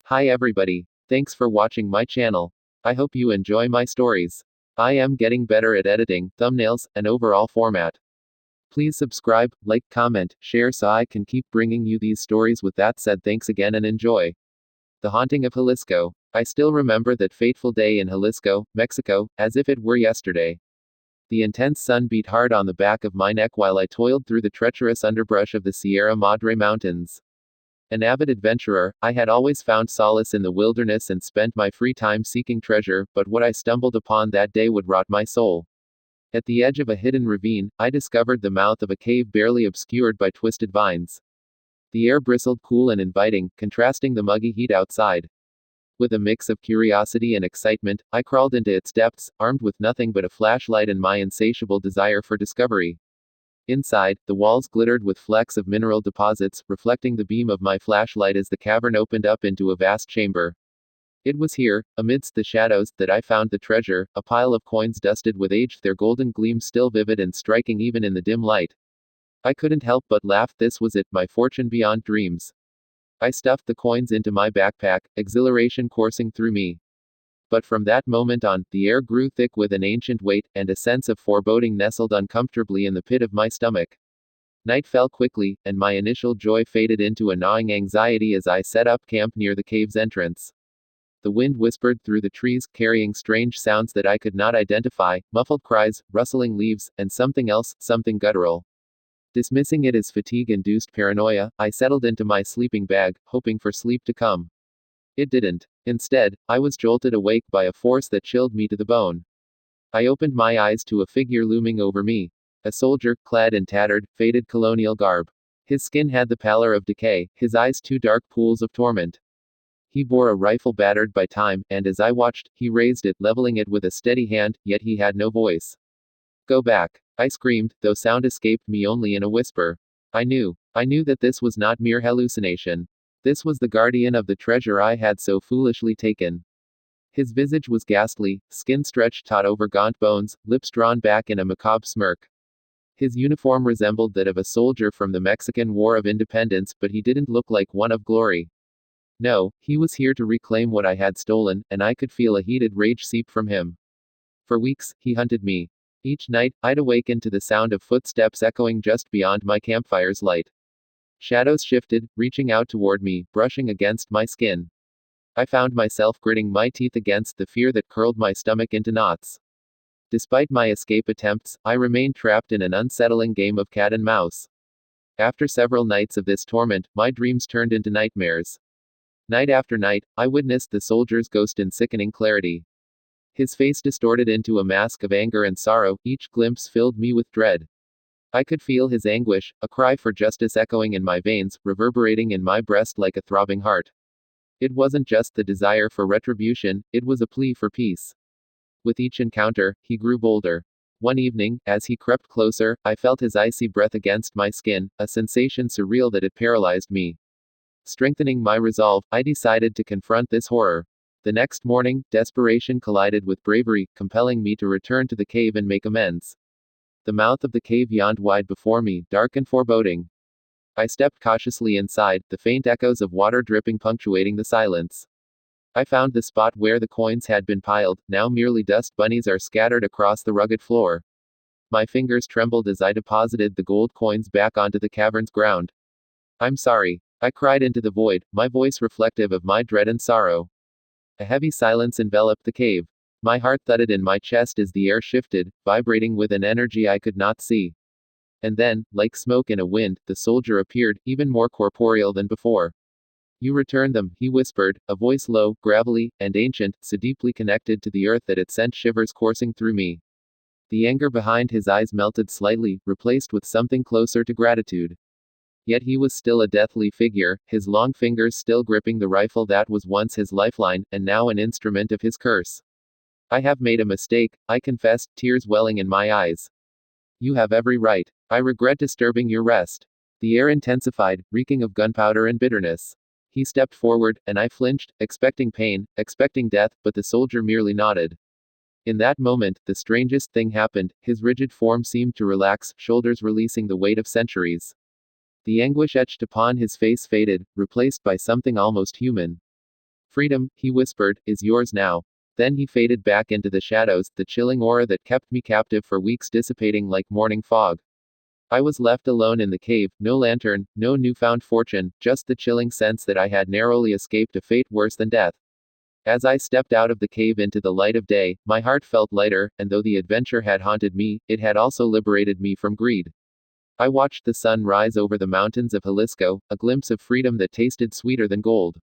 Hi everybody. Thanks for watching my channel. I hope you enjoy my stories. I am getting better at editing, thumbnails, and overall format. Please subscribe, like, comment, share so I can keep bringing you these stories. With that said, thanks again and enjoy. The Haunting of Jalisco. I still remember that fateful day in Jalisco, Mexico, as if it were yesterday. The intense sun beat hard on the back of my neck while I toiled through the treacherous underbrush of the Sierra Madre Mountains. An avid adventurer, I had always found solace in the wilderness and spent my free time seeking treasure, but what I stumbled upon that day would rot my soul. At the edge of a hidden ravine, I discovered the mouth of a cave barely obscured by twisted vines. The air bristled cool and inviting, contrasting the muggy heat outside. With a mix of curiosity and excitement, I crawled into its depths, armed with nothing but a flashlight and my insatiable desire for discovery. Inside, the walls glittered with flecks of mineral deposits, reflecting the beam of my flashlight as the cavern opened up into a vast chamber. It was here, amidst the shadows, that I found the treasure, a pile of coins dusted with age, their golden gleam still vivid and striking even in the dim light. I couldn't help but laugh. This was it, my fortune beyond dreams. I stuffed the coins into my backpack, exhilaration coursing through me. But from that moment on, the air grew thick with an ancient weight, and a sense of foreboding nestled uncomfortably in the pit of my stomach. Night fell quickly, and my initial joy faded into a gnawing anxiety as I set up camp near the cave's entrance. The wind whispered through the trees, carrying strange sounds that I could not identify, muffled cries, rustling leaves, and something else, something guttural. Dismissing it as fatigue-induced paranoia, I settled into my sleeping bag, hoping for sleep to come. It didn't. Instead, I was jolted awake by a force that chilled me to the bone. I opened my eyes to a figure looming over me. A soldier, clad in tattered, faded colonial garb. His skin had the pallor of decay, his eyes two dark pools of torment. He bore a rifle battered by time, and as I watched, he raised it, leveling it with a steady hand, yet he had no voice. Go back. I screamed, though sound escaped me only in a whisper. I knew that this was not mere hallucination. This was the guardian of the treasure I had so foolishly taken. His visage was ghastly, skin stretched taut over gaunt bones, lips drawn back in a macabre smirk. His uniform resembled that of a soldier from the Mexican War of Independence, but he didn't look like one of glory. No, he was here to reclaim what I had stolen, and I could feel a heated rage seep from him. For weeks, he hunted me. Each night, I'd awaken to the sound of footsteps echoing just beyond my campfire's light. Shadows shifted, reaching out toward me, brushing against my skin. I found myself gritting my teeth against the fear that curled my stomach into knots. Despite my escape attempts, I remained trapped in an unsettling game of cat and mouse. After several nights of this torment, my dreams turned into nightmares. Night after night, I witnessed the soldier's ghost in sickening clarity. His face distorted into a mask of anger and sorrow, each glimpse filled me with dread. I could feel his anguish, a cry for justice echoing in my veins, reverberating in my breast like a throbbing heart. It wasn't just the desire for retribution, it was a plea for peace. With each encounter, he grew bolder. One evening, as he crept closer, I felt his icy breath against my skin, a sensation surreal that it paralyzed me. Strengthening my resolve, I decided to confront this horror. The next morning, desperation collided with bravery, compelling me to return to the cave and make amends. The mouth of the cave yawned wide before me, dark and foreboding. I stepped cautiously inside, the faint echoes of water dripping punctuating the silence. I found the spot where the coins had been piled, now merely dust bunnies are scattered across the rugged floor. My fingers trembled as I deposited the gold coins back onto the cavern's ground. I'm sorry. I cried into the void, my voice reflective of my dread and sorrow. A heavy silence enveloped the cave. My heart thudded in my chest as the air shifted, vibrating with an energy I could not see. And then, like smoke in a wind, the soldier appeared, even more corporeal than before. You returned them, he whispered, a voice low, gravelly, and ancient, so deeply connected to the earth that it sent shivers coursing through me. The anger behind his eyes melted slightly, replaced with something closer to gratitude. Yet he was still a deathly figure, his long fingers still gripping the rifle that was once his lifeline, and now an instrument of his curse. I have made a mistake, I confessed, tears welling in my eyes. You have every right. I regret disturbing your rest. The air intensified, reeking of gunpowder and bitterness. He stepped forward, and I flinched, expecting pain, expecting death, but the soldier merely nodded. In that moment, the strangest thing happened, his rigid form seemed to relax, shoulders releasing the weight of centuries. The anguish etched upon his face faded, replaced by something almost human. Freedom, he whispered, is yours now. Then he faded back into the shadows, the chilling aura that kept me captive for weeks dissipating like morning fog. I was left alone in the cave, no lantern, no newfound fortune, just the chilling sense that I had narrowly escaped a fate worse than death. As I stepped out of the cave into the light of day, my heart felt lighter, and though the adventure had haunted me, it had also liberated me from greed. I watched the sun rise over the mountains of Jalisco, a glimpse of freedom that tasted sweeter than gold.